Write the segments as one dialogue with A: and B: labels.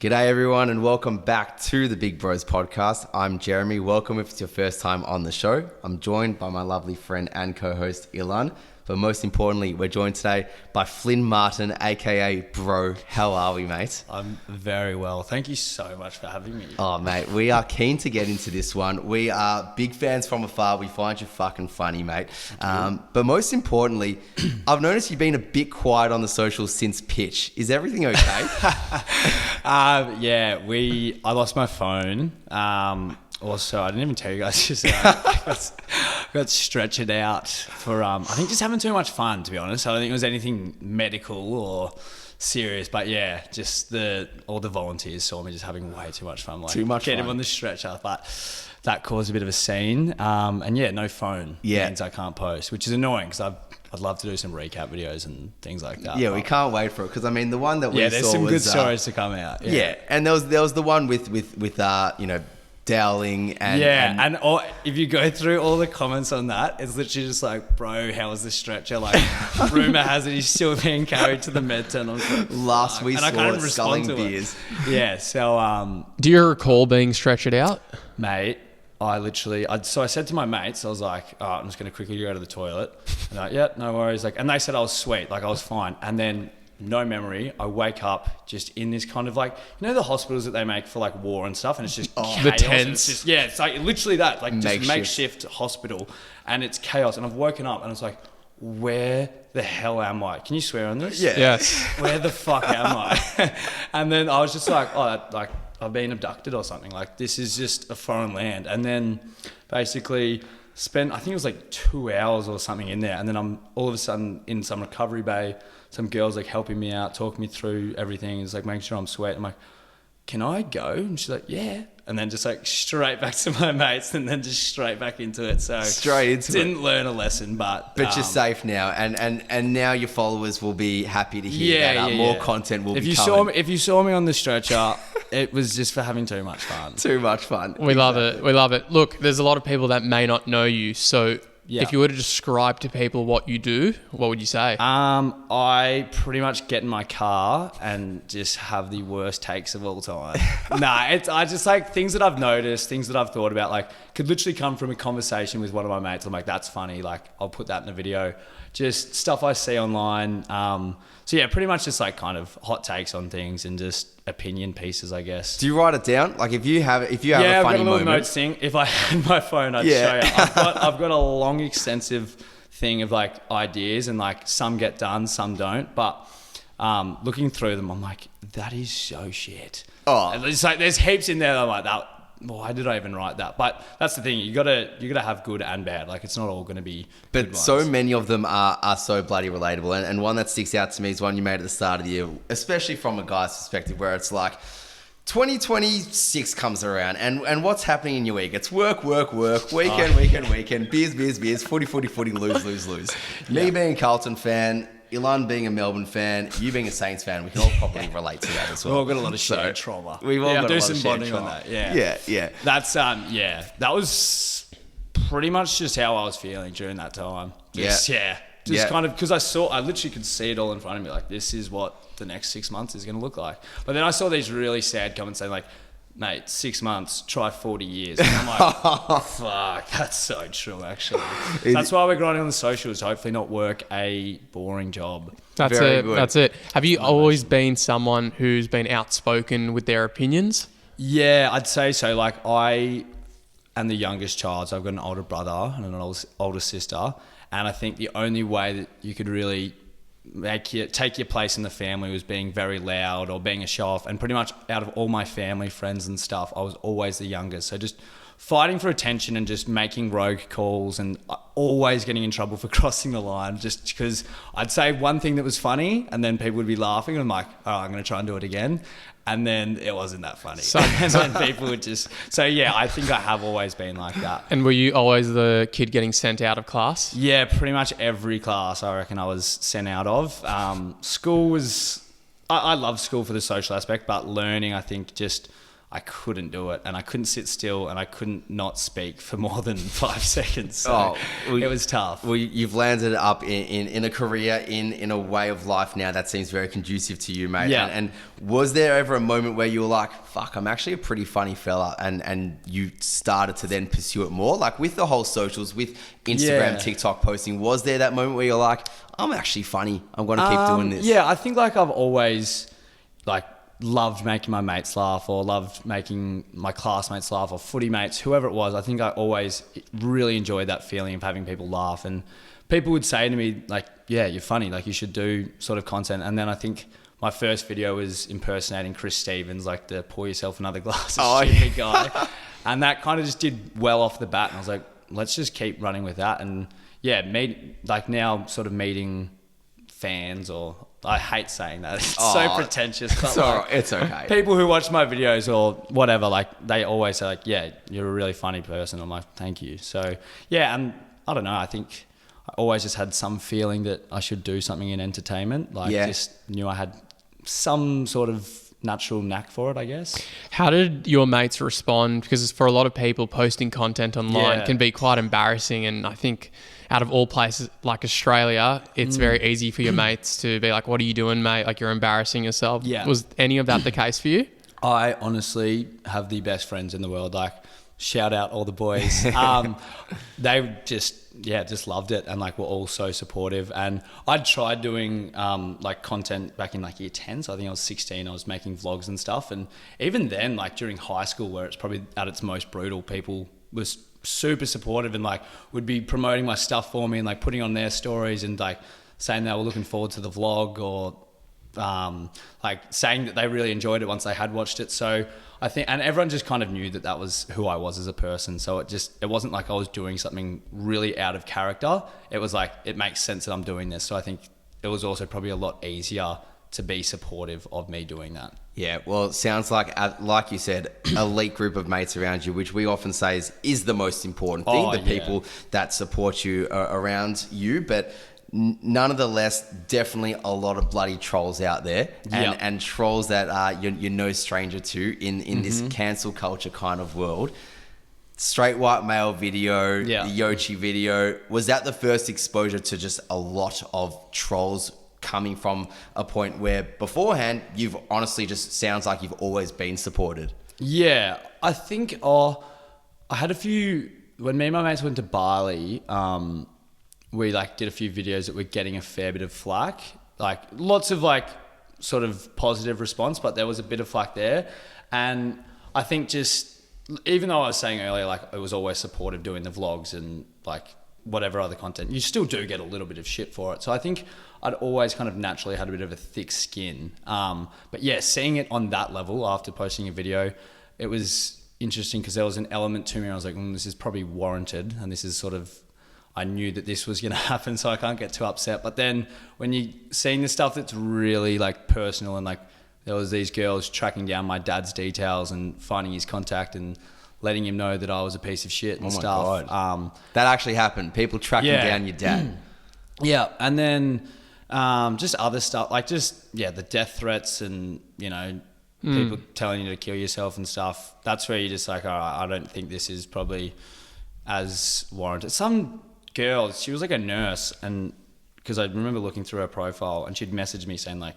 A: G'day everyone and welcome back to the Big Bros podcast. I'm Jeremy. Welcome if it's your first time on the show. I'm joined by my lovely friend and co-host Ilan. But most importantly, we're joined today by Flynn Martin, aka Broe. How are we, mate?
B: I'm very well. Thank you so much for having me.
A: Oh, mate, we are keen to get into this one. We are big fans from afar. We find you fucking funny, mate. But most importantly, I've noticed you've been a bit quiet on the socials since pitch. Is everything okay?
B: I lost my phone. Also, I didn't even tell you guys, just I got stretched out for, I think just having too much fun, to be honest. I don't think it was anything medical or serious, but yeah, just all the volunteers saw me just having way too much fun. Like,
A: too much
B: get
A: fun.
B: him on the stretcher, but that caused a bit of a scene. And yeah, no phone means I can't post, which is annoying because I'd love to do some recap videos and things like that.
A: Yeah, we can't wait for it because I mean the one that we saw
B: there's some
A: was,
B: good stories to come out.
A: Yeah, and there was the one with Dowling and
B: if you go through all the comments on that, it's literally just like, bro, how was the stretcher? Like, rumor has it he's still being carried to the med tent.
A: Last we saw it, sculling beers.
B: Yeah, so
C: do you recall being stretchered out,
B: mate? I said to my mates, I was like, oh, I'm just going to quickly go to the toilet. And they're like, yeah, no worries. Like, and they said I was sweet, like I was fine. And then no memory, I wake up just in this kind of like, you know, the hospitals that they make for like war and stuff, and it's just chaos.
C: The tents.
B: It's like literally that, like just makeshift hospital, and it's chaos. And I've woken up and it's like, where the hell am I? Can you swear on this?
A: Yeah.
C: Yes.
B: Where the fuck am I? And then I was just like, like I've been abducted or something. Like, this is just a foreign land. And then basically spent, I think it was like 2 hours or something in there. And then I'm all of a sudden in some recovery bay, some girls like helping me out, talking me through everything. It's like making sure I'm sweat. I'm like, can I go? And she's like, yeah. And then just like straight back to my mates and then just straight back into it. So
A: straight into
B: didn't learn a lesson, but
A: you're safe now, and now your followers will be happy to hear that more content will be coming.
B: If you saw me on the stretcher, it was just for having too much fun.
A: Too much fun.
C: We love it. We love it. Look, there's a lot of people that may not know you, so if you were to describe to people what you do, what would you say?
B: I pretty much get in my car and just have the worst takes of all time. I just like things that I've noticed, things that I've thought about, like could literally come from a conversation with one of my mates. I'm like, that's funny. Like, I'll put that in a video. Just stuff I see online. So yeah, pretty much just like kind of hot takes on things and just opinion pieces, I guess.
A: Do you write it down? Like if you have a funny moment.
B: Yeah, I've got a little notes thing. If I had my phone, I'd show you. I've got a long, extensive thing of like ideas, and like some get done, some don't. But looking through them, I'm like, that is so shit. Oh, and it's like there's heaps in there that I'm like, that. Why did I even write that? But that's the thing. You gotta have good and bad. Like, it's not all going to be.
A: But so many of them are so bloody relatable. And one that sticks out to me is one you made at the start of the year, especially from a guy's perspective, where it's like 2026 comes around and what's happening in your week? It's work, weekend, beers, footy, lose. Me being a Carlton fan, Ilan being a Melbourne fan, you being a Saints fan, we can all probably relate to that as well.
B: We've all got a lot of shared trauma.
A: We've all got a lot of shared
B: bonding
A: trauma.
B: On that. Yeah. That's that was pretty much just how I was feeling during that time. Kind of, because I literally could see it all in front of me. Like, this is what the next 6 months is going to look like. But then I saw these really sad comments saying like, mate, 6 months, try 40 years. And I'm like, fuck, that's so true, actually. That's why we're grinding on the socials, hopefully not work a boring job.
C: That's it. That's it. Have you always been someone who's been outspoken with their opinions?
B: Yeah, I'd say so. Like, I am the youngest child, so I've got an older brother and an older sister. And I think the only way that you could really take your place in the family was being very loud or being a show-off. And pretty much out of all my family, friends and stuff, I was always the youngest. So just fighting for attention and just making rogue calls and always getting in trouble for crossing the line, just because I'd say one thing that was funny and then people would be laughing and I'm like, oh, I'm going to try and do it again. And then it wasn't that funny. And then people would just... So yeah, I think I have always been like that.
C: And were you always the kid getting sent out of class?
B: Yeah, pretty much every class I reckon I was sent out of. School was... I love school for the social aspect, but learning, I think just... I couldn't do it, and I couldn't sit still, and I couldn't not speak for more than 5 seconds. So it was tough.
A: Well, you've landed up in a career, in a way of life now that seems very conducive to you, mate.
B: Yeah.
A: And was there ever a moment where you were like, fuck, I'm actually a pretty funny fella, and you started to then pursue it more? Like with the whole socials, with Instagram, TikTok posting, was there that moment where you're like, I'm actually funny, I'm going to keep doing this?
B: Yeah, I think like I've always like loved making my mates laugh, or loved making my classmates laugh, or footy mates, whoever it was. I think I always really enjoyed that feeling of having people laugh, and people would say to me like, yeah, you're funny, like you should do sort of content. And then I think my first video was impersonating Chris Stevens, like the pour yourself another glass of stupid guy. And that kind of just did well off the bat, and I was like, let's just keep running with that. And yeah, now sort of meeting fans, or I hate saying that. It's so pretentious. But like,
A: it's okay.
B: People who watch my videos or whatever, like they always say like, yeah, you're a really funny person. I'm like, thank you. So yeah, and I don't know, I think I always just had some feeling that I should do something in entertainment. Like just knew I had some sort of natural knack for it, I guess.
C: How did your mates respond? Because for a lot of people, posting content online can be quite embarrassing, and I think out of all places like Australia, it's very easy for your mates to be like, what are you doing, mate? Like you're embarrassing yourself. Yeah. Was any of that the case for you?
B: I honestly have the best friends in the world. Like, shout out all the boys. They just loved it, and like were all so supportive. And I'd tried doing like content back in like year 10, so I think I was 16. I was making vlogs and stuff, and even then, like during high school, where it's probably at its most brutal, people was super supportive and like would be promoting my stuff for me and like putting on their stories and like saying they were looking forward to the vlog, or like saying that they really enjoyed it once they had watched it. So I think, and everyone just kind of knew that that was who I was as a person. So it wasn't like I was doing something really out of character. It was like, it makes sense that I'm doing this. So I think it was also probably a lot easier to be supportive of me doing that.
A: Yeah, well, it sounds like you said, elite group of mates around you, which we often say is the most important thing, people that support you around you. But nonetheless, definitely a lot of bloody trolls out there, and trolls that you're no stranger to in this cancel culture kind of world. Straight white male video, the Yochi video, was that the first exposure to just a lot of trolls coming from a point where beforehand you've honestly just sounds like you've always been supported?
B: Yeah, I think I had a few, when me and my mates went to Bali, we like did a few videos that were getting a fair bit of flack, like lots of like sort of positive response, but there was a bit of flack there. And I think just, even though I was saying earlier, like it was always supportive doing the vlogs and like whatever other content, you still do get a little bit of shit for it. So I think I'd always kind of naturally had a bit of a thick skin. But yeah, seeing it on that level after posting a video, it was interesting because there was an element to me. I was like, this is probably warranted. And this is sort of, I knew that this was going to happen, so I can't get too upset. But then when you're seeing the stuff that's really like personal, and like there was these girls tracking down my dad's details and finding his contact and letting him know that I was a piece of shit and stuff.
A: God. That actually happened. People tracking down your dad.
B: Yeah. And then just other stuff, like just, the death threats and, people telling you to kill yourself and stuff. That's where you're just like, all right, I don't think this is probably as warranted. Some girl, she was like a nurse, and because I remember looking through her profile, and she'd messaged me saying like,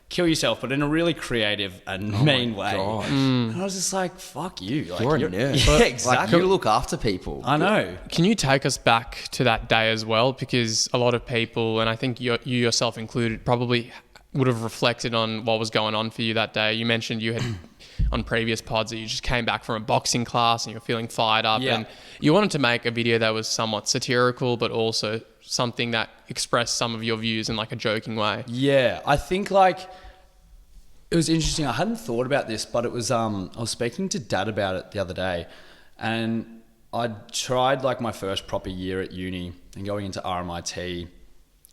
B: kill yourself, but in a really creative and mean way. And I was just like, fuck you. Like,
A: you're a nurse.
B: Yeah, exactly.
A: Like, you look after people.
B: I know.
C: Can you take us back to that day as well? Because a lot of people, and I think you yourself included, probably would have reflected on what was going on for you that day. You mentioned you had on previous pods that you just came back from a boxing class and you were feeling fired up, and you wanted to make a video that was somewhat satirical, but also something that expressed some of your views in like a joking way.
B: Yeah, I think like it was interesting. I hadn't thought about this, but it was I was speaking to Dad about it the other day, and I'd tried like my first proper year at uni and going into RMIT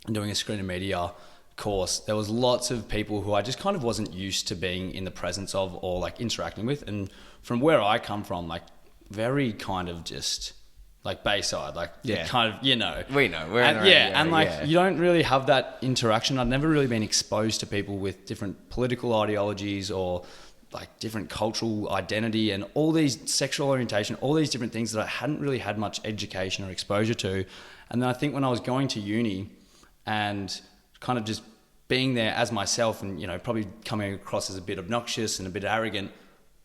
B: and doing a screen and media course. There was lots of people who I just kind of wasn't used to being in the presence of or like interacting with, and from where I come from, like very kind of just like Bayside, like kind of, we know we're you don't really have that interaction. I'd never really been exposed to people with different political ideologies or like different cultural identity and all these sexual orientation, all these different things that I hadn't really had much education or exposure to. And then I think when I was going to uni and kind of just being there as myself and, you know, probably coming across as a bit obnoxious and a bit arrogant,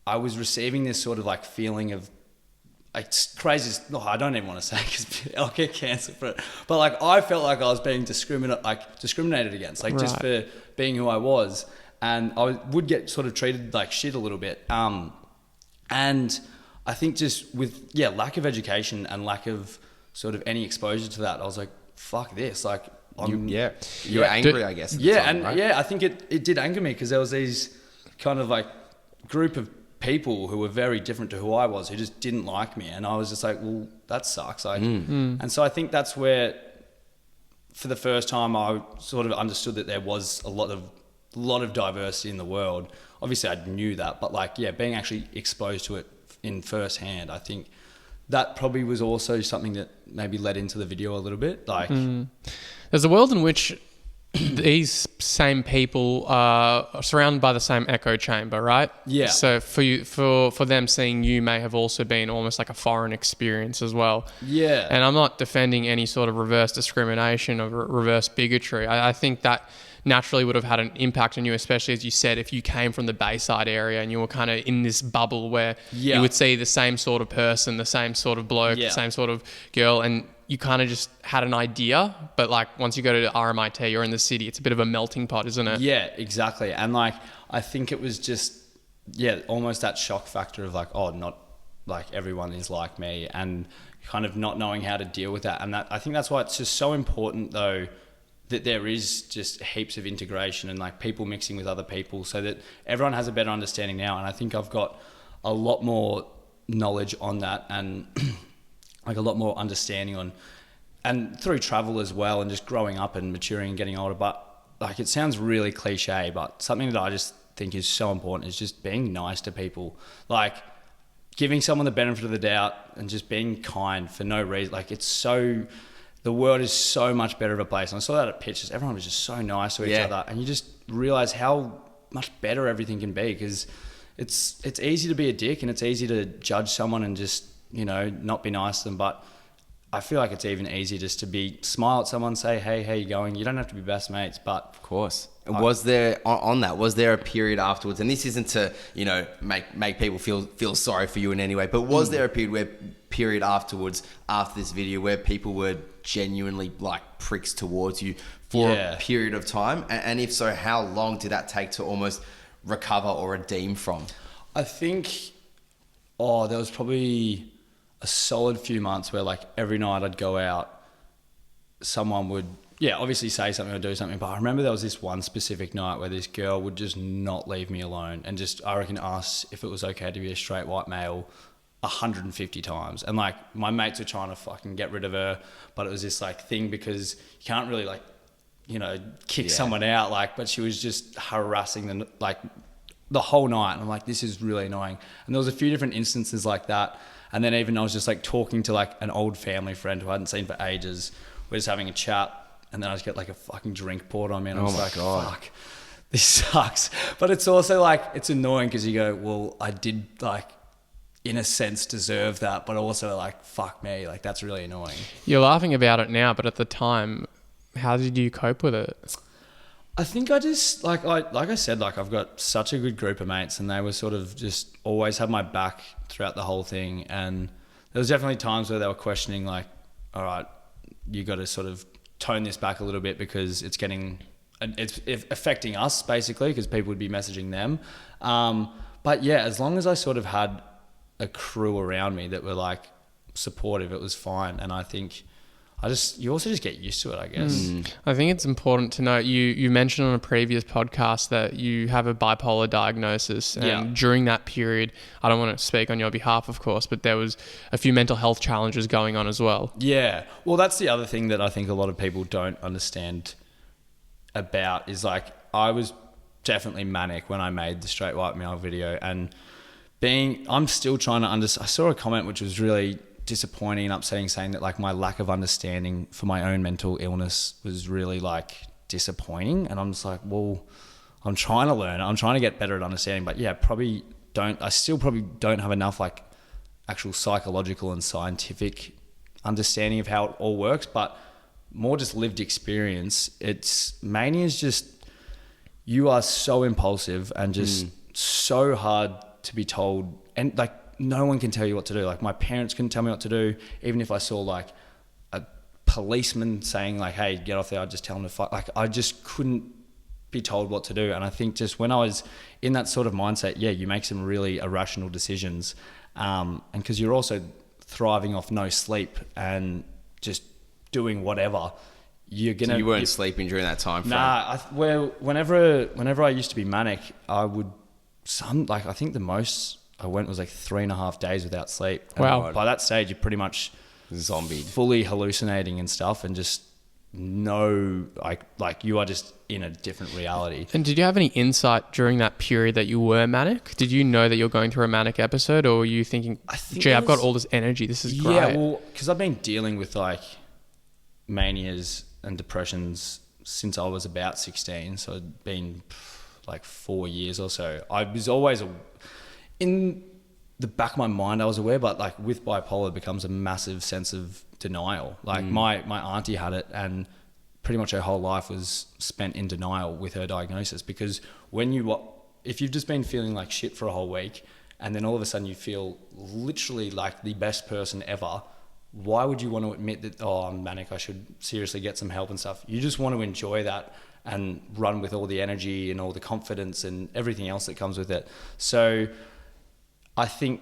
B: I was receiving this sort of like feeling of, like, it's crazy. No, I don't even want to say because I'll get cancelled for it. But like, I felt like I was being discriminated against, like just for being who I was. And I would get sort of treated like shit a little bit. And I think just with, lack of education and lack of sort of any exposure to that, I was like, fuck this. Like,
A: you were angry, I guess.
B: I think it did anger me because there was these kind of like group of people who were very different to who I was, who just didn't like me. And I was just like, well, that sucks. Like, and so I think that's where, for the first time, I sort of understood that there was a lot of diversity in the world. Obviously I knew that, but like, being actually exposed to it in first hand, I think that probably was also something that maybe led into the video a little bit. Like,
C: there's a world in which these same people are surrounded by the same echo chamber, right?
B: Yeah.
C: So for them, seeing you may have also been almost like a foreign experience as well.
B: Yeah.
C: And I'm not defending any sort of reverse discrimination or reverse bigotry. I think that naturally would have had an impact on you, especially as you said, if you came from the Bayside area and you were kind of in this bubble where you would see the same sort of person, the same sort of bloke, the same sort of girl, and you kind of just had an idea. But like, once you go to RMIT, you're in the city, it's a bit of a melting pot, isn't it?
B: Yeah, exactly. And like, I think it was just, almost that shock factor of like, oh, not like everyone is like me, and kind of not knowing how to deal with that. And that, I think that's why it's just so important though, that there is just heaps of integration and like people mixing with other people so that everyone has a better understanding now. And I think I've got a lot more knowledge on that and like a lot more understanding on, and through travel as well, and just growing up and maturing and getting older. But like, it sounds really cliche, but something that I just think is so important is just being nice to people. Like, giving someone the benefit of the doubt and just being kind for no reason. Like, the world is so much better of a place. And I saw that at pitches. Everyone was just so nice to each other. And you just realize how much better everything can be, because it's easy to be a dick and it's easy to judge someone and just, you know, not be nice to them. But I feel like it's even easier just to smile at someone, say, hey, how you going? You don't have to be best mates, but...
A: Of course. Was there, on that, was there a period afterwards, and this isn't to, you know, make people feel sorry for you in any way, but was there a period afterwards, after this video, where people were genuinely like pricks towards you for a period of time? And if so, how long did that take to almost recover or redeem from?
B: I think, there was probably a solid few months where like every night I'd go out, someone would obviously say something or do something. But I remember there was this one specific night where this girl would just not leave me alone and just, I reckon, ask if it was okay to be a straight white male 150 times. And like, my mates were trying to fucking get rid of her, but it was this like thing because you can't really like, you know, kick someone out, like, but she was just harassing them like the whole night. And I'm like, this is really annoying. And there was a few different instances like that. And then even I was just like talking to like an old family friend who I hadn't seen for ages. We're just having a chat. And then I just get like a fucking drink poured on me, and I was like, fuck, this sucks. But it's also like, it's annoying because you go, well, I did like, in a sense, deserve that. But also like, fuck me, like that's really annoying.
C: You're laughing about it now, but at the time, how did you cope with it?
B: I think I just, like I said, like I've got such a good group of mates, and they were sort of just always had my back throughout the whole thing. And there was definitely times where they were questioning like, all right, you got to sort of tone this back a little bit because it's affecting us basically, because people would be messaging them. But as long as I sort of had a crew around me that were like supportive, it was fine. And I think you also just get used to it, I guess.
C: I think it's important to note, you mentioned on a previous podcast that you have a bipolar diagnosis, and during that period, I don't want to speak on your behalf, of course, but there was a few mental health challenges going on as well.
B: Yeah. Well, that's the other thing that I think a lot of people don't understand about is like, I was definitely manic when I made the straight white male video, and I'm still trying to understand. I saw a comment which was really disappointing and upsetting, saying that like my lack of understanding for my own mental illness was really like disappointing. And I'm just like, well, I'm trying to learn. I'm trying to get better at understanding. But yeah, I still probably don't have enough like actual psychological and scientific understanding of how it all works, but more just lived experience. Mania is just, you are so impulsive and just so hard to be told, and like no one can tell you what to do. Like my parents couldn't tell me what to do. Even if I saw like a policeman saying like, hey, get off there, I'd just tell him to fight. Like I just couldn't be told what to do. And I think just when I was in that sort of mindset, yeah, you make some really irrational decisions. And because you're also thriving off no sleep and just doing whatever, you're gonna.
A: So you weren't sleeping during that time frame?
B: Nah. Whenever I used to be manic, I think the most I went was like 3.5 days without sleep. And
C: wow.
B: by that stage, you're pretty much
A: Zombied,
B: fully hallucinating and stuff, and just like you are just in a different reality.
C: And did you have any insight during that period that you were manic? Did you know that you're going through a manic episode, or were you thinking, gee, I've got all this energy, this is great?
B: Yeah, well, because I've been dealing with like manias and depressions since I was about 16, so it'd been like 4 years or so. I was always in the back of my mind I was aware, but like with bipolar it becomes a massive sense of denial. Like my auntie had it, and pretty much her whole life was spent in denial with her diagnosis, because if you've just been feeling like shit for a whole week and then all of a sudden you feel literally like the best person ever, why would you want to admit that, oh, I'm manic, I should seriously get some help and stuff? You just want to enjoy that and run with all the energy and all the confidence and everything else that comes with it. So I think,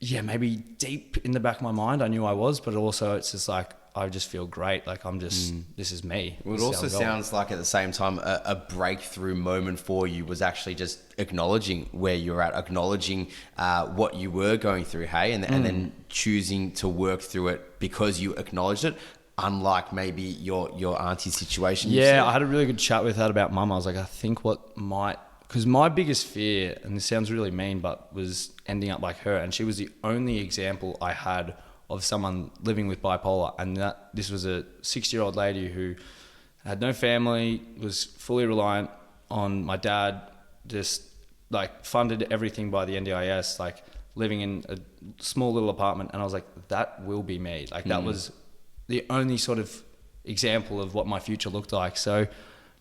B: yeah, maybe deep in the back of my mind I knew I was, but also it's just like I just feel great. Like I'm just, this is me.
A: Well, it also sounds like at the same time a breakthrough moment for you was actually just acknowledging where you're at, acknowledging what you were going through, hey, and then choosing to work through it because you acknowledged it, unlike maybe your auntie's situation.
B: Yeah, I had a really good chat with that about mum. I was like, I think because my biggest fear, and this sounds really mean, but was ending up like her, and she was the only example I had of someone living with bipolar, and this was a 60-year-old lady who had no family, was fully reliant on my dad, just like funded everything by the NDIS, like living in a small little apartment, and I was like, that will be me. Like that was the only sort of example of what my future looked like. So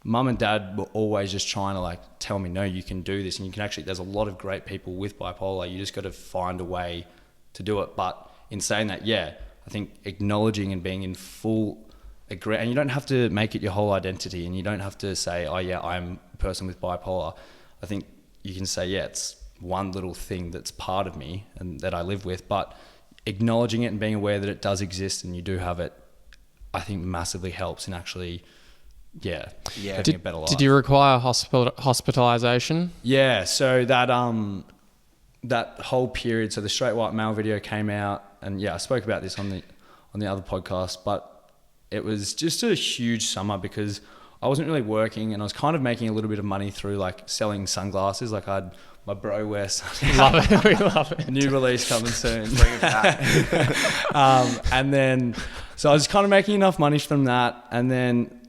B: mum and dad were always just trying to like tell me, no, you can do this, and you can actually, there's a lot of great people with bipolar, you just got to find a way to do it. But in saying that, yeah, I think acknowledging and being in full agree, and you don't have to make it your whole identity, and you don't have to say, oh yeah, I'm a person with bipolar. I think you can say, yeah, it's one little thing that's part of me and that I live with, but acknowledging it and being aware that it does exist and you do have it, I think massively helps in actually, having a better life.
C: Did you require hospitalization?
B: Yeah, so that whole period, so the straight white male video came out, and yeah, I spoke about this on the other podcast, but it was just a huge summer because I wasn't really working, and I was kind of making a little bit of money through like selling sunglasses. Like I had my Broe wear sunglasses.
C: Love it. We love it.
B: New release coming soon.
A: Bring it back.
B: And then, so I was kind of making enough money from that, and then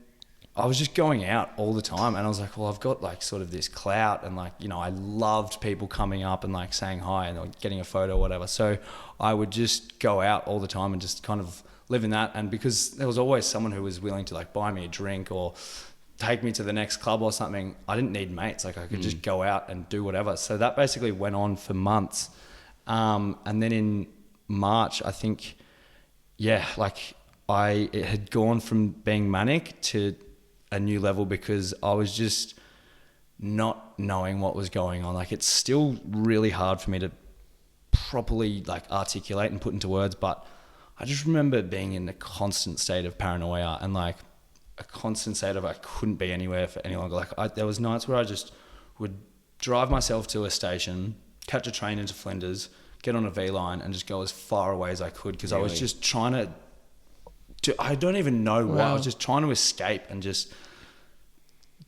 B: I was just going out all the time, and I was like, well, I've got like sort of this clout, and like, you know, I loved people coming up and like saying hi and like getting a photo or whatever. So I would just go out all the time and just kind of live in that. And because there was always someone who was willing to like buy me a drink or take me to the next club or something, I didn't need mates. Like I could just go out and do whatever. So that basically went on for months. And then in March, I think, it had gone from being manic to a new level because I was just not knowing what was going on. Like it's still really hard for me to properly like articulate and put into words, but I just remember being in a constant state of paranoia and like a constant state of I couldn't be anywhere for any longer. Like there was nights where I just would drive myself to a station, catch a train into Flinders, get on a V line and just go as far away as I could because I was just trying to I don't even know why. I was just trying to escape and just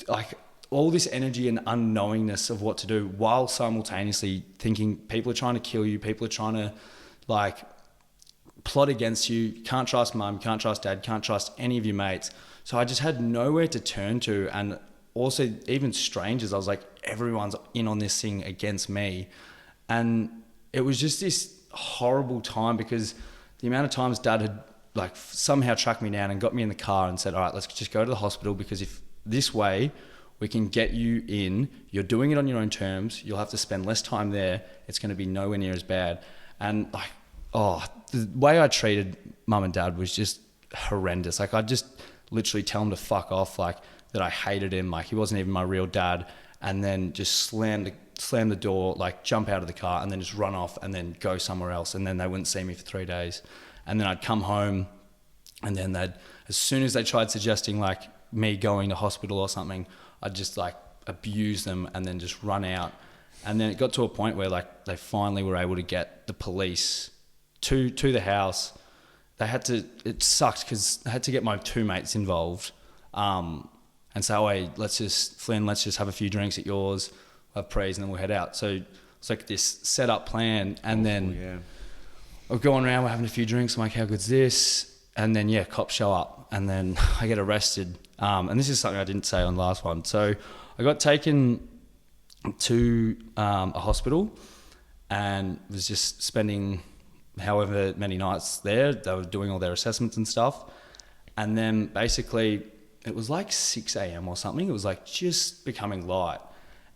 B: like all this energy and unknowingness of what to do while simultaneously thinking people are trying to kill you, people are trying to like plot against you, can't trust mum, can't trust dad, can't trust any of your mates. So I just had nowhere to turn to, and also even strangers. I was like, everyone's in on this thing against me. And it was just this horrible time because the amount of times Dad had like somehow tracked me down and got me in the car and said, all right, let's just go to the hospital, because if this way we can get you in, you're doing it on your own terms, you'll have to spend less time there, it's going to be nowhere near as bad. And like, the way I treated Mum and Dad was just horrendous. Like, I'd just literally tell him to fuck off, like that I hated him, like he wasn't even my real dad, and then just slam the door, like jump out of the car and then just run off and then go somewhere else, and then they wouldn't see me for 3 days. And then I'd come home, and then as soon as they tried suggesting like me going to hospital or something, I'd just like abuse them and then just run out. And then it got to a point where like they finally were able to get the police to the house. It sucked because I had to get my 2 mates involved and say, oh, hey, Flynn, let's just have a few drinks at yours, we'll have prees, and then we'll head out. So it's like this set up plan, and then we're going around, we're having a few drinks, I'm like, how good's this? And then, cops show up, and then I get arrested. And this is something I didn't say on the last one. So I got taken to a hospital and was just spending however many nights there. They were doing all their assessments and stuff. And then basically it was like 6 a.m. or something. It was like just becoming light.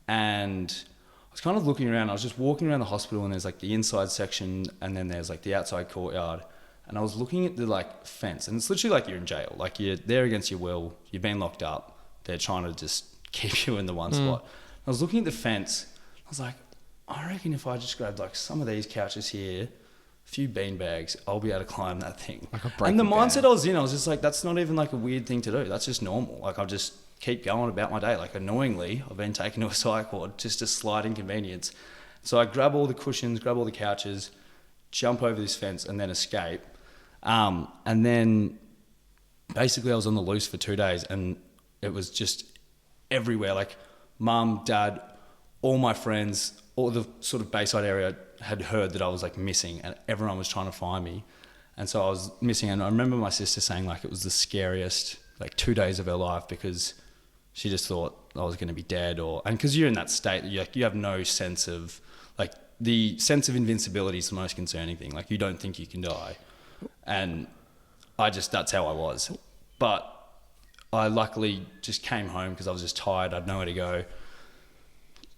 B: And I was kind of looking around. I was just walking around the hospital, and there's like the inside section, and then there's like the outside courtyard. And I was looking at the like fence, and it's literally like you're in jail. Like you're there against your will. You've been locked up. They're trying to just keep you in the one spot. I was looking at the fence. I was like, I reckon if I just grabbed like some of these couches here, a few bean bags, I'll be able to climb that thing. And the mindset I was in, I was just like, that's not even like a weird thing to do. That's just normal. Like I'll just keep going about my day. Like annoyingly, I've been taken to a psych ward, just a slight inconvenience. So I grab all the cushions, grab all the couches, jump over this fence, and then escape. And then basically I was on the loose for 2 days, and it was just everywhere. Like Mum, Dad, all my friends, all the sort of Bayside area had heard that I was like missing, and everyone was trying to find me. And so I was missing, and I remember my sister saying like it was the scariest like 2 days of her life, because she just thought I was going to be dead, and because you're in that state, you have no sense of like, the sense of invincibility is the most concerning thing. Like you don't think you can die. And that's how I was. But I luckily just came home because I was just tired. I had nowhere to go.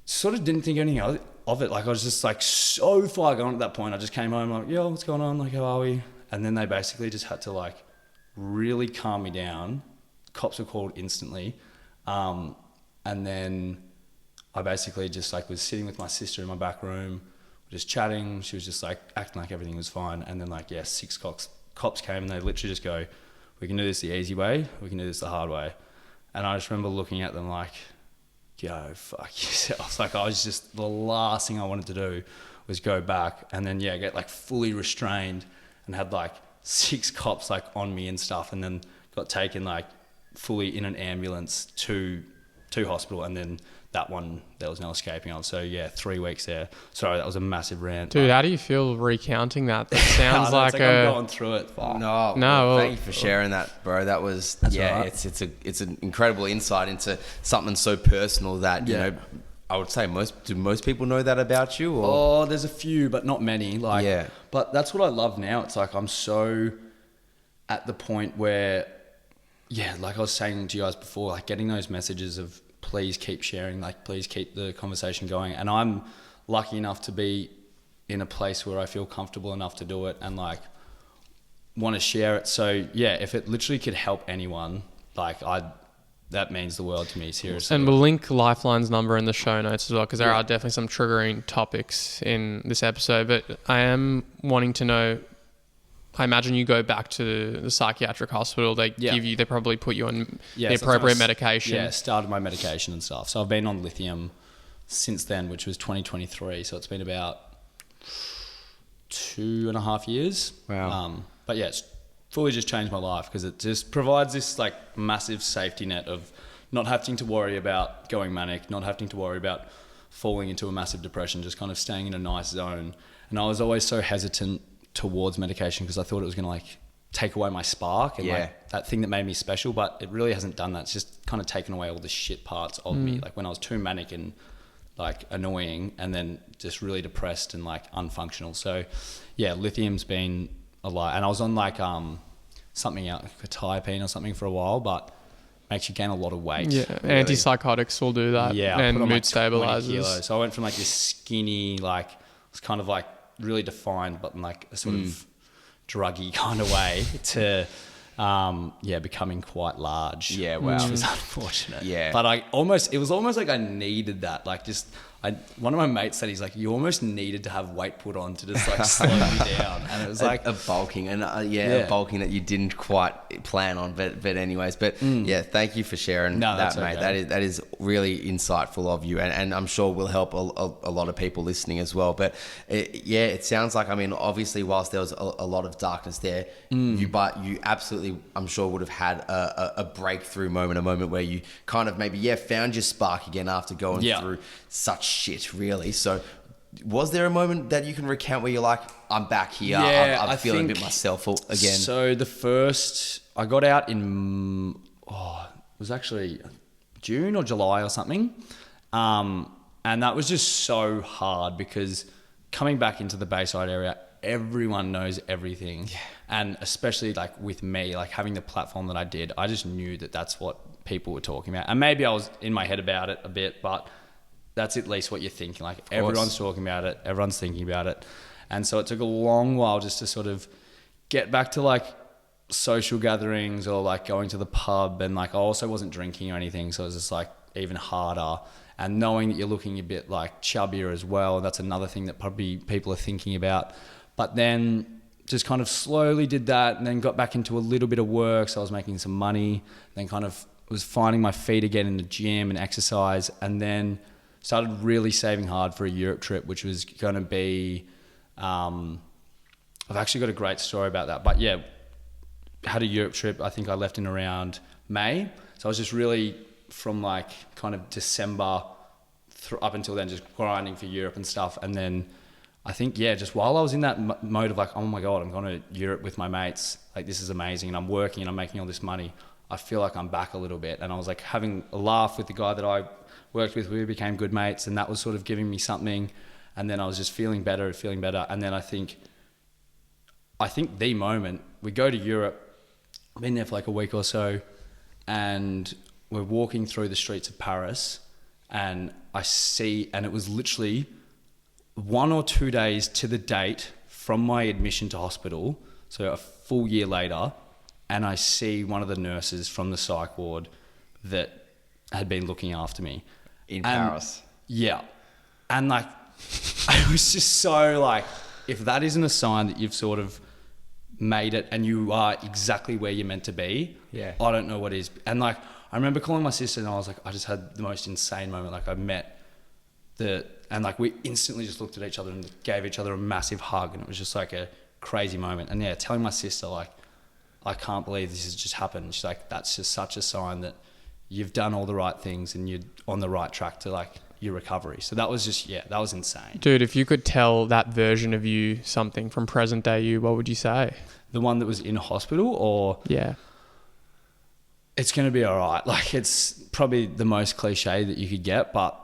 B: Sort of didn't think anything of it. Like I was just like so far gone at that point. I just came home like, yo, what's going on? Like, how are we? And then they basically just had to like really calm me down. Cops were called instantly. And then I basically just like was sitting with my sister in my back room, just chatting. She was just like acting like everything was fine. And then like, 6 cops came, and they literally just go, we can do this the easy way, we can do this the hard way. And I just remember looking at them like, go fuck yourself. Like I was just, the last thing I wanted to do was go back and then get like fully restrained, and had like 6 cops like on me and stuff, and then got taken like fully in an ambulance to hospital, and then that one there was no escaping of. So 3 weeks there. Sorry, that was a massive rant.
C: Dude, how do you feel recounting that? That sounds like
B: I'm going through it. Fuck.
A: No,
C: well,
A: thank you for sharing that, bro. That was right. It's an incredible insight into something so personal that you know. I would say do most people know that about you? Or?
B: Oh, there's a few, but not many. Like, but that's what I love now. It's like I'm so at the point where, like I was saying to you guys before, like getting those messages of please keep sharing, like please keep the conversation going. And I'm lucky enough to be in a place where I feel comfortable enough to do it and like want to share it. So if it literally could help anyone, like that means the world to me, seriously.
C: And we'll link Lifeline's number in the show notes as well, because there are definitely some triggering topics in this episode. But I am wanting to know, I imagine you go back to the psychiatric hospital. They they probably put you on the appropriate medication.
B: Yeah, started my medication and stuff. So I've been on lithium since then, which was 2023. So it's been about 2.5 years.
A: Wow.
B: But it's fully just changed my life, because it just provides this like massive safety net of not having to worry about going manic, not having to worry about falling into a massive depression, just kind of staying in a nice zone. And I was always so hesitant towards medication because I thought it was going to like take away my spark and
A: Yeah.
B: like that thing that made me special, but it really hasn't done that. It's just kind of taken away all the shit parts of me. Like when I was too manic and like annoying, and then just really depressed and like unfunctional. So yeah, lithium's been a lot. And I was on like something else, like quetiapine or something for a while, but makes you gain a lot of weight.
C: Yeah,
B: really.
C: Antipsychotics will do that.
B: Yeah, I
C: and
B: put on
C: mood
B: like 20
C: stabilizers.
B: kilos. So I went from like this skinny, like it's kind of like really defined, but in like a sort of druggy kind of way to becoming quite large.
A: Yeah, wow.
B: Which was unfortunate.
A: Yeah.
B: But it was almost like I needed that. Like one of my mates said, he's like, you almost needed to have weight put on to just like slow you down. And it was like
A: a bulking and a bulking that you didn't quite plan on, but anyways, yeah, thank you for sharing that, mate.
B: Okay.
A: That is really insightful of you, and I'm sure will help a lot of people listening as well. But it sounds like, I mean, obviously whilst there was a lot of darkness there, you absolutely, I'm sure, would have had a breakthrough moment, a moment where you kind of maybe found your spark again after going through such shit, really. So was there a moment that you can recount where you're like, I'm back here, I'm feeling a bit myself again?
B: So I got out in, it was actually June or July or something. And that was just so hard because coming back into the Bayside area, everyone knows everything. Yeah. And especially like with me, like having the platform that I did, I just knew that that's what people were talking about. And maybe I was in my head about it a bit, but that's at least what you're thinking. Like everyone's talking about it, everyone's thinking about it. And so it took a long while just to sort of get back to like social gatherings or like going to the pub. And like I also wasn't drinking or anything, so it was just like even harder. And knowing that you're looking a bit like chubbier as well, that's another thing that probably people are thinking about. But then just kind of slowly did that, and then got back into a little bit of work, so I was making some money, then kind of was finding my feet again in the gym and exercise, and then started really saving hard for a Europe trip, which was going to be, I've actually got a great story about that. But yeah, had a Europe trip. I think I left in around May. So I was just really from like kind of December up until then, just grinding for Europe and stuff. And then I think, just while I was in that mode of like, oh my God, I'm going to Europe with my mates. Like, this is amazing. And I'm working and I'm making all this money. I feel like I'm back a little bit. And I was like having a laugh with the guy that I worked with. We became good mates, and that was sort of giving me something. And then I was just feeling better. And then I think the moment we go to Europe, I've been there for like a week or so, and we're walking through the streets of Paris, and I see, and it was literally 1 or 2 days to the date from my admission to hospital, so a full year later, and I see one of the nurses from the psych ward that had been looking after me.
A: In Paris.
B: Yeah. And like, I was just so like, if that isn't a sign that you've sort of made it and you are exactly where you're meant to be, I don't know what is. And like, I remember calling my sister and I was like, I just had the most insane moment. Like I met and like we instantly just looked at each other and gave each other a massive hug, and it was just like a crazy moment. And telling my sister like, I can't believe this has just happened. She's like, that's just such a sign that you've done all the right things and you're on the right track to like your recovery. So that was just, that was insane.
C: Dude, if you could tell that version of you something from present day you, what would you say?
B: The one that was in hospital, or? Yeah. It's going to be all right. Like, it's probably the most cliche that you could get, but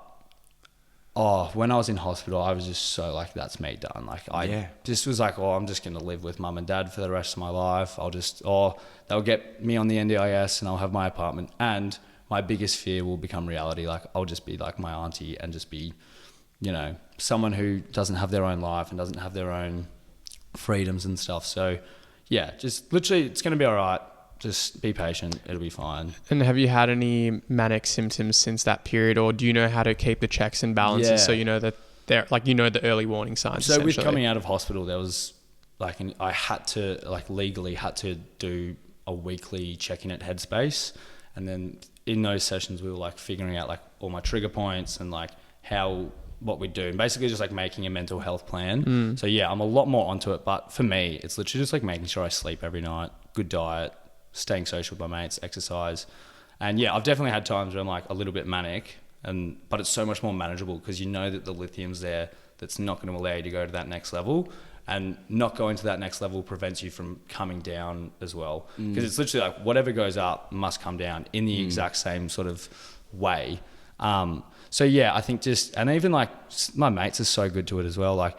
B: when I was in hospital, I was just so like, that's me done. Like I just was like, I'm just going to live with mum and dad for the rest of my life. They'll get me on the NDIS and I'll have my apartment, and my biggest fear will become reality. Like I'll just be like my auntie and just be, someone who doesn't have their own life and doesn't have their own freedoms and stuff. So just literally it's going to be all right. Just be patient. It'll be fine.
C: And have you had any manic symptoms since that period, or do you know how to keep the checks and balances so you know that they're like, the early warning signs?
B: So with coming out of hospital, there was like, I had to legally do a weekly check-in at Headspace. And then in those sessions, we were like figuring out like all my trigger points and like what we do, and basically just like making a mental health plan. So I'm a lot more onto it, but for me, it's literally just like making sure I sleep every night, good diet, staying social with my mates, exercise. And I've definitely had times where I'm like a little bit manic, but it's so much more manageable because you know that the lithium's there, that's not going to allow you to go to that next level. and not going to that next level prevents you from coming down as well. Because it's literally like whatever goes up must come down in the exact same sort of way. So yeah, I think and even like my mates are so good to it as well. Like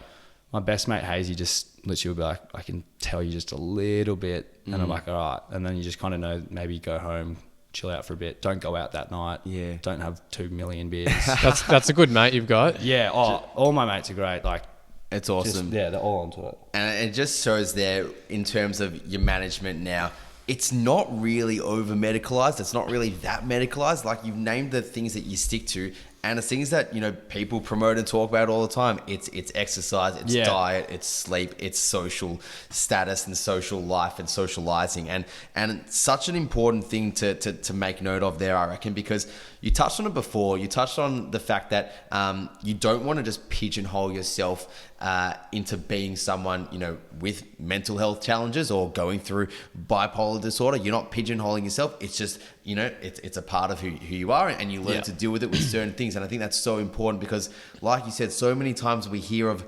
B: my best mate Hazy just literally will be like, I can tell you just a little bit, and I'm like, all right. And then you just kind of know, maybe go home, chill out for a bit. Don't go out that night. Yeah. Don't have 2 million beers.
C: That's a good mate you've got.
B: Yeah. Oh, all my mates are great. Like,
A: it's awesome.
B: They're all onto it.
A: And it just shows there in terms of your management now. It's not really over medicalized. It's not really that medicalized. Like, you've named the things that you stick to, and it's things that, you know, people promote and talk about all the time. It's exercise, it's diet, it's sleep, it's social status and social life and socializing. And such an important thing to make note of there, I reckon, because you touched on it before. You touched on the fact that you don't want to just pigeonhole yourself into being someone, you know, with mental health challenges or going through bipolar disorder. You're not pigeonholing yourself. It's just, you know, it's a part of who you are, and you learn to deal with it with certain things. And I think that's so important because, like you said, so many times we hear of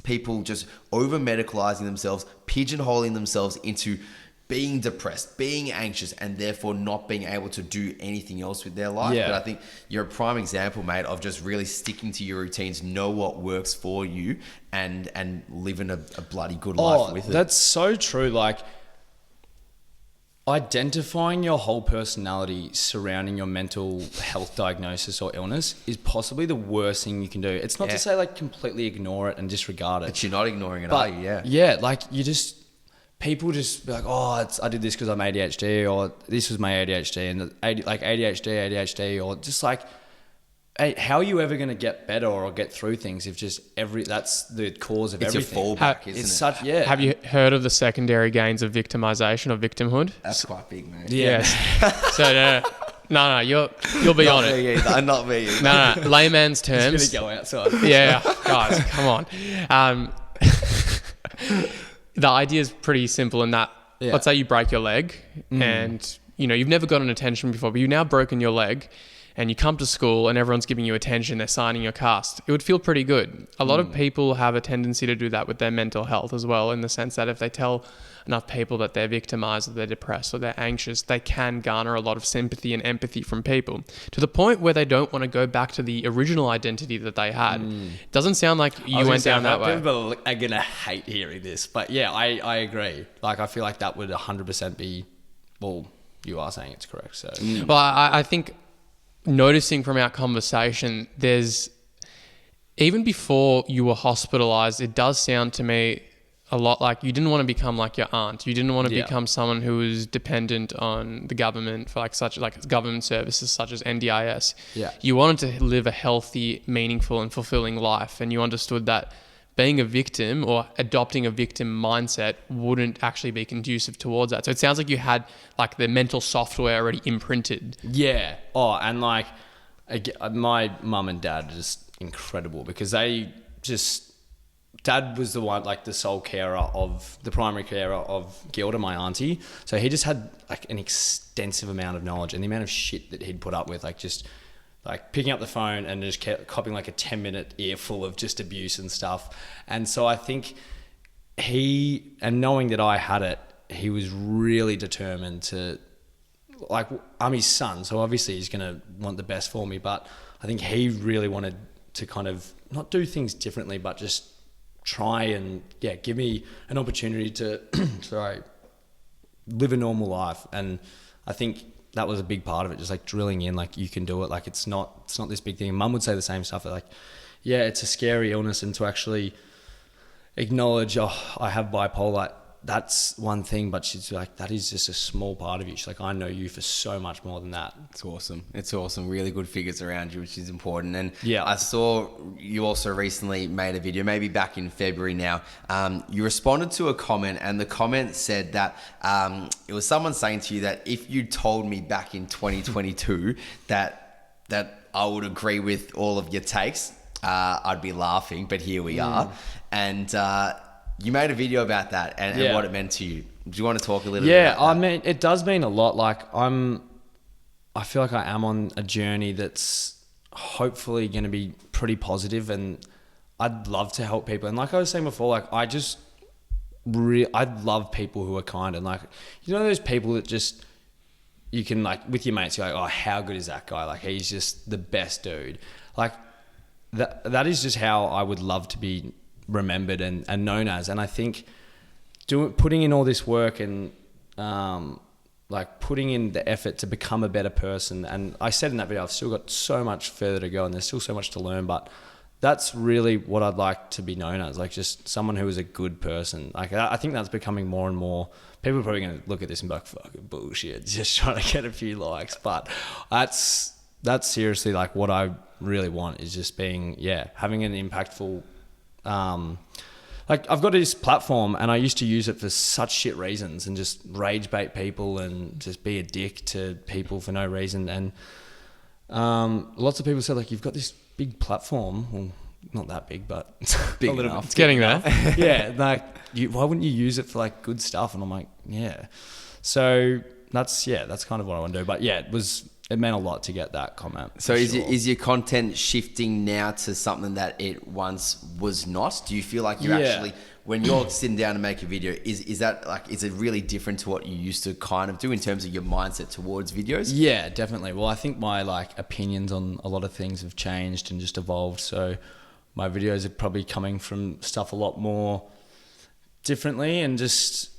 A: people just over medicalizing themselves, pigeonholing themselves into being depressed, being anxious, and therefore not being able to do anything else with their life. But I think you're a prime example, mate, of just really sticking to your routines, know what works for you, and living a bloody good life with it.
B: That's so true. Like, identifying your whole personality surrounding your mental health diagnosis or illness is possibly the worst thing you can do. It's not to say like completely ignore it and disregard it.
A: But you're not ignoring it, are you?
B: Yeah, like people just be like, oh, I did this because I'm ADHD, or this was my ADHD, and like ADHD, or just like, hey, how are you ever going to get better or get through things if just that's the cause of everything?
A: It's your fallback, isn't it?
C: Have you heard of the secondary gains of victimization or victimhood?
A: That's quite big, mate.
C: Yes. So no, you'll be on it.
A: Not me.
C: No, layman's terms.
B: He's going to go outside.
C: Yeah, guys, come on. The idea is pretty simple in that, let's say you break your leg and, you know, you've never gotten attention before, but you've now broken your leg and you come to school and everyone's giving you attention, they're signing your cast. It would feel pretty good. A lot of people have a tendency to do that with their mental health as well, in the sense that if they tell enough people that they're victimized or they're depressed or they're anxious, they can garner a lot of sympathy and empathy from people to the point where they don't want to go back to the original identity that they had. Doesn't sound like you went down that way.
B: People are going to hate hearing this, but yeah, I agree. Like, I feel like that would 100% be, well, you are saying it's correct. So,
C: well, I think noticing from our conversation, there's, even before you were hospitalized, it does sound to me a lot like you didn't want to become like your aunt. You didn't want to become someone who was dependent on the government for like government services such as NDIS.
B: Yeah.
C: You wanted to live a healthy, meaningful and fulfilling life, and you understood that being a victim or adopting a victim mindset wouldn't actually be conducive towards that. So it sounds like you had like the mental software already imprinted.
B: Yeah. Oh, and like my mum and dad are just incredible because Dad was the one, like the sole carer the primary carer of Gilda, my auntie. So he just had like an extensive amount of knowledge, and the amount of shit that he'd put up with, like just like picking up the phone and just kept copying like a 10-minute earful of just abuse and stuff. And so I think and knowing that I had it, he was really determined to, like, I'm his son, so obviously he's going to want the best for me. But I think he really wanted to kind of not do things differently, but just try and give me an opportunity to live a normal life. And I think that was a big part of it, just like drilling in, like, you can do it, like it's not this big thing. Mum would say the same stuff, like, yeah, it's a scary illness, and to actually acknowledge, I have bipolar, that's one thing, but she's like, that is just a small part of you. She's like, I know you for so much more than that.
A: It's awesome. Really good figures around you, which is important. And
B: yeah,
A: I saw you also recently made a video, maybe back in February now. You responded to a comment, and the comment said that it was someone saying to you that if you told me back in 2022 that I would agree with all of your takes, I'd be laughing, but here we are. And you made a video about that and what it meant to you. Do you want to talk a little bit about that?
B: I mean, it does mean a lot. Like, I feel like I am on a journey that's hopefully going to be pretty positive, and I'd love to help people. And like I was saying before, like, I love people who are kind, and like, you know, those people that just, you can like with your mates, you're like, oh, how good is that guy? Like, he's just the best dude. Like that is just how I would love to be remembered and known as. And I think putting in all this work and like putting in the effort to become a better person. And I said in that video, I've still got so much further to go and there's still so much to learn, but that's really what I'd like to be known as, like just someone who is a good person. Like I think that's becoming more and more. People are probably going to look at this and be like, fucking bullshit, just trying to get a few likes. But that's seriously like what I really want, is just being, having an impactful, like I've got this platform and I used to use it for such shit reasons and just rage bait people and just be a dick to people for no reason. And lots of people said, like, you've got this big platform. Well, not that big, but
A: big
C: a little
A: enough.
C: It's getting there.
B: Yeah, like why wouldn't you use it for like good stuff? And I'm like, yeah. So that's kind of what I want to do. But yeah, it meant a lot to get that comment.
A: So is your content shifting now to something that it once was not? Do you feel like you're actually, when you're sitting down to make a video, is that like, is it really different to what you used to kind of do in terms of your mindset towards videos?
B: Yeah, definitely. Well, I think my like opinions on a lot of things have changed and just evolved. So my videos are probably coming from stuff a lot more differently, and just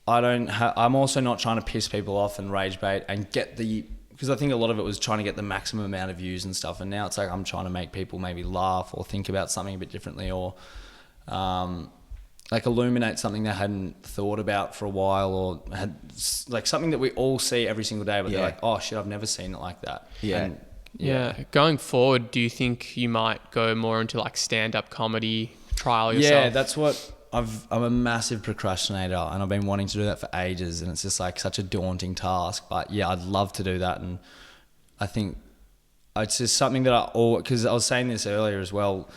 B: I'm also not trying to piss people off and rage bait and get because I think a lot of it was trying to get the maximum amount of views and stuff, and now it's like I'm trying to make people maybe laugh or think about something a bit differently, or like illuminate something they hadn't thought about for a while, or had like something that we all see every single day, but they're like, oh shit, I've never seen it like that.
C: Yeah. Going forward, do you think you might go more into like stand-up comedy, trial yourself?
B: Yeah, that's what I'm a massive procrastinator, and I've been wanting to do that for ages, and it's just like such a daunting task. But yeah, I'd love to do that, and I think it's just something that because I was saying this earlier as well,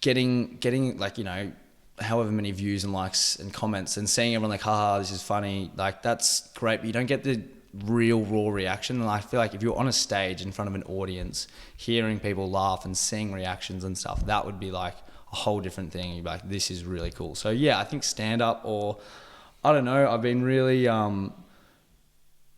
B: getting like, you know, however many views and likes and comments and seeing everyone like, haha, this is funny, like that's great, but you don't get the real raw reaction. And I feel like if you're on a stage in front of an audience, hearing people laugh and seeing reactions and stuff, that would be like a whole different thing. You'd be like, this is really cool. So yeah, I think stand up, or I don't know, I've been really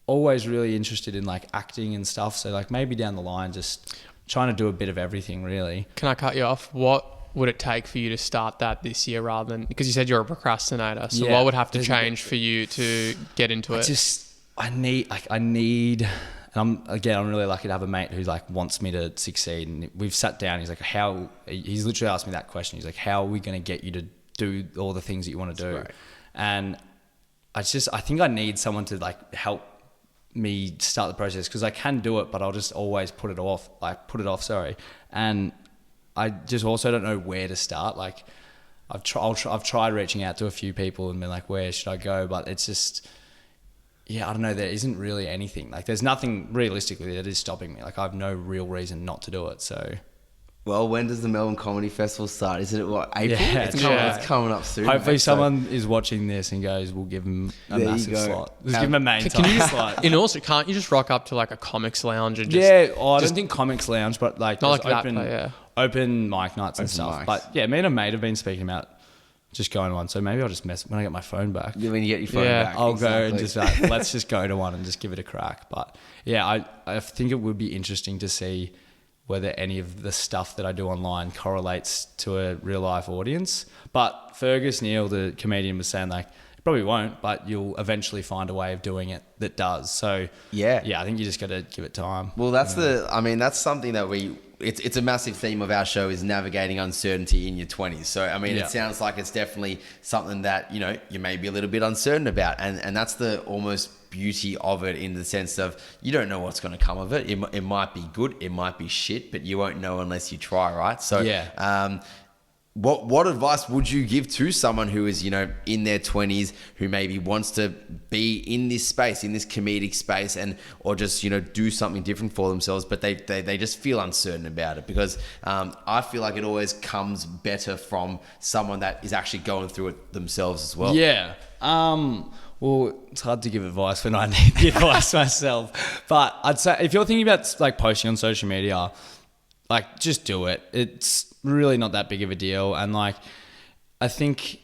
B: always really interested in like acting and stuff, so like maybe down the line just trying to do a bit of everything really.
C: Can I cut you off? What would it take for you to start that this year, rather than, because you said you're a procrastinator, so what would have to change for you to get into it? I need, and I'm really lucky to have a mate who's like wants me to succeed, and we've sat down. He's like, he's literally asked me that question. He's like, how are we going to get you to do all the things that you want to do?
A: Right. And
B: I think I need someone to like help me start the process, because I can do it, but I'll just always put it off. And I just also don't know where to start. Like I've tried reaching out to a few people and been like, where should I go? But it's just, I don't know. There isn't really anything. Like there's nothing realistically that is stopping me. Like I have no real reason not to do it. So.
A: Well, when does the Melbourne Comedy Festival start? Is it what, April?
B: Yeah,
A: it's coming up soon.
B: Hopefully
A: mate,
B: someone is watching this and goes, we'll give them a massive slot. Let's give them a main
C: Can you
B: slot.
C: And also, can't you just rock up to like a comics lounge and just...
B: I don't think comics lounge, but like,
C: not like
B: open mic nights and stuff.
A: Mics.
B: But yeah, me and a mate have been speaking about just going to one. So maybe I'll just when I get my phone back.
A: Yeah, when you get your phone back.
B: I'll go and just like, let's just go to one and just give it a crack. But yeah, I think it would be interesting to see whether any of the stuff that I do online correlates to a real life audience. But Fergus Neal, the comedian, was saying like, it probably won't, but you'll eventually find a way of doing it that does. So I think you just got to give it time.
A: Well, that's that's something that it's a massive theme of our show, is navigating uncertainty in your 20s. So, I mean, it sounds like it's definitely something that, you know, you may be a little bit uncertain about. And that's the almost beauty of it, in the sense of you don't know what's going to come of it. It might be good, it might be shit, but you won't know unless you try, right? So, what advice would you give to someone who is, you know, in their 20s, who maybe wants to be in this space, in this comedic space, or just, you know, do something different for themselves, but they just feel uncertain about it? Because I feel like it always comes better from someone that is actually going through it themselves as well.
B: Yeah. Well, it's hard to give advice when I need the advice myself. But I'd say if you're thinking about like posting on social media, like just do it. It's really not that big of a deal. And like, I think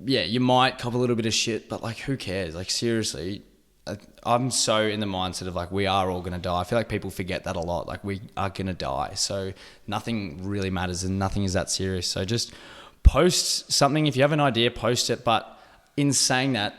B: yeah, you might cop a little bit of shit, but like, who cares? Like, seriously, I'm so in the mindset of like, we are all going to die. I feel like people forget that a lot. Like, we are going to die. So nothing really matters and nothing is that serious. So just post something. If you have an idea, post it. But in saying that,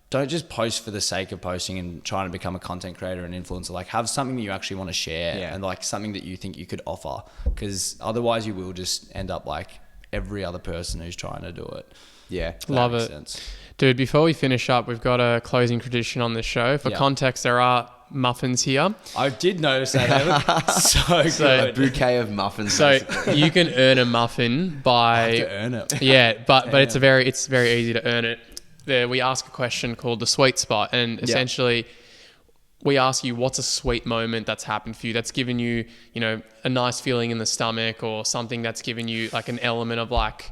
B: don't just post for the sake of posting and trying to become a content creator and influencer. Like, have something that you actually want to share and like something that you think you could offer, because otherwise you will just end up like every other person who's trying to do it.
A: Yeah.
C: Love it. Sense. Dude, before we finish up, we've got a closing tradition on this show. For context, there are muffins here.
B: I did notice that. They look so good.
A: A bouquet of muffins.
C: So you can earn a muffin by...
B: I have to earn it.
C: Yeah, but it's very easy to earn it. We ask a question called the sweet spot, and essentially we ask you, what's a sweet moment that's happened for you, that's given you, a nice feeling in the stomach, or something that's given you like an element of like,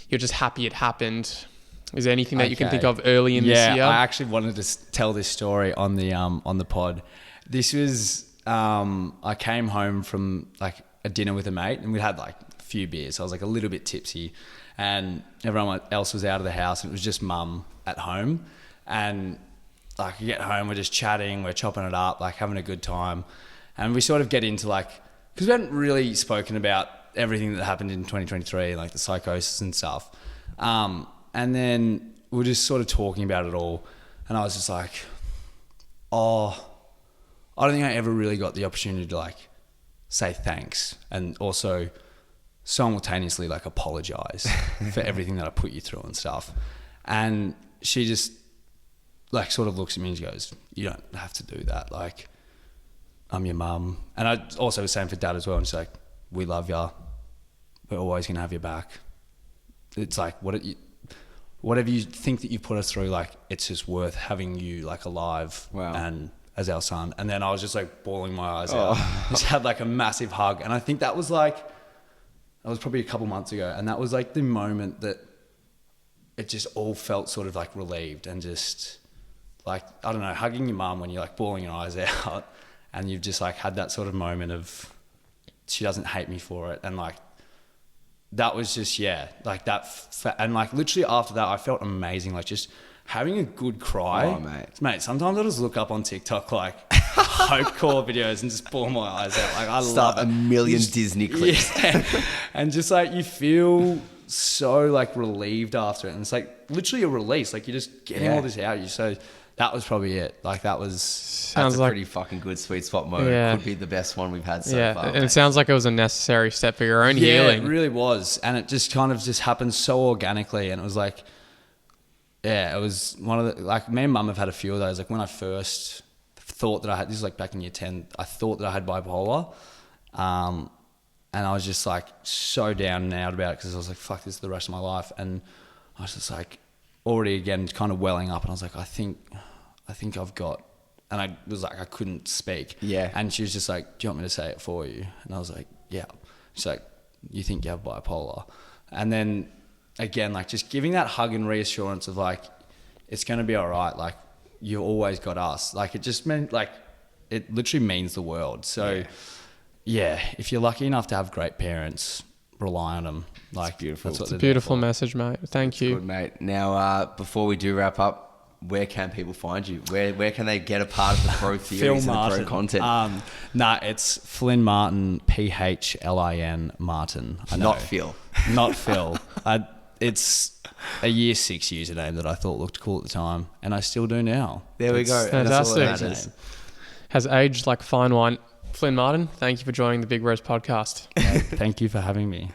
C: you're just happy it happened. Is there anything that you can think of early in this year?
B: Yeah, I actually wanted to tell this story on the pod. This was, I came home from like a dinner with a mate, and we had like a few beers. So I was like a little bit tipsy, and everyone else was out of the house, and it was just mum at home. And like, we get home, we're just chatting, we're chopping it up, like having a good time. And we sort of get into like, because we hadn't really spoken about everything that happened in 2023, like the psychosis and stuff. And then we were just sort of talking about it all. And I was just like, I don't think I ever really got the opportunity to like say thanks, and also simultaneously like apologize for everything that I put you through and stuff. And she just like sort of looks at me and she goes, you don't have to do that. Like, I'm your mum. And I also was saying for dad as well. And she's like, we love you. We're always going to have your back. It's like, whatever you think that you put us through, like, it's just worth having you like alive and as our son. And then I was just like bawling my eyes out. Just had like a massive hug. And I think that was probably a couple months ago. And that was like the moment that it just all felt sort of like relieved, and just like, I don't know, hugging your mum when you're like bawling your eyes out, and you've just like had that sort of moment of, she doesn't hate me for it. And like, that was just, like that. And like literally after that, I felt amazing. Like just having a good cry.
A: Oh, mate.
B: Sometimes I just look up on TikTok like hope core videos and just bawl my eyes out. Like, I
A: start
B: love
A: a million Disney clips.
B: Yeah. And just like, you feel so like relieved after it. And it's like literally a release. Like, you're just getting all this out of you. So that was probably it. Like, that's
A: a pretty fucking good sweet spot moment.
C: Yeah.
A: Could be the best one we've had so far.
C: And it sounds like it was a necessary step for your own healing.
B: Yeah, it really was. And it just kind of just happened so organically. And it was like, it was one of the, like, me and mum have had a few of those. Like, when I first thought that I had, this is like back in year 10, I thought that I had bipolar. And I was just like so down and out about it, because I was like, fuck, this is the rest of my life. And I was just like already again kind of welling up, and I was like, I think I've got, and I was like, I couldn't speak.
A: Yeah.
B: And she was just like, do you want me to say it for you? And I was like, yeah. She's like, you think you have bipolar? And then again, like just giving that hug and reassurance of like, it's going to be all right. Like, you always got us. Like, it just meant like, it literally means the world. So yeah, if you're lucky enough to have great parents, rely on them. Like,
A: it's beautiful.
C: It's a beautiful message, mate. Thank you.
A: Good, mate. Now, before we do wrap up, where can people find you? Where can they get a part of the Broe theories and the Broe content?
B: It's Flynn Martin, Phlin Martin.
A: Not Phil.
B: Not Phil. It's a year 6 username that I thought looked cool at the time, and I still do now.
A: There we go.
C: Fantastic. Has aged like fine wine. Flynn Martin, thank you for joining the Big Rose podcast.
B: Thank you for having me.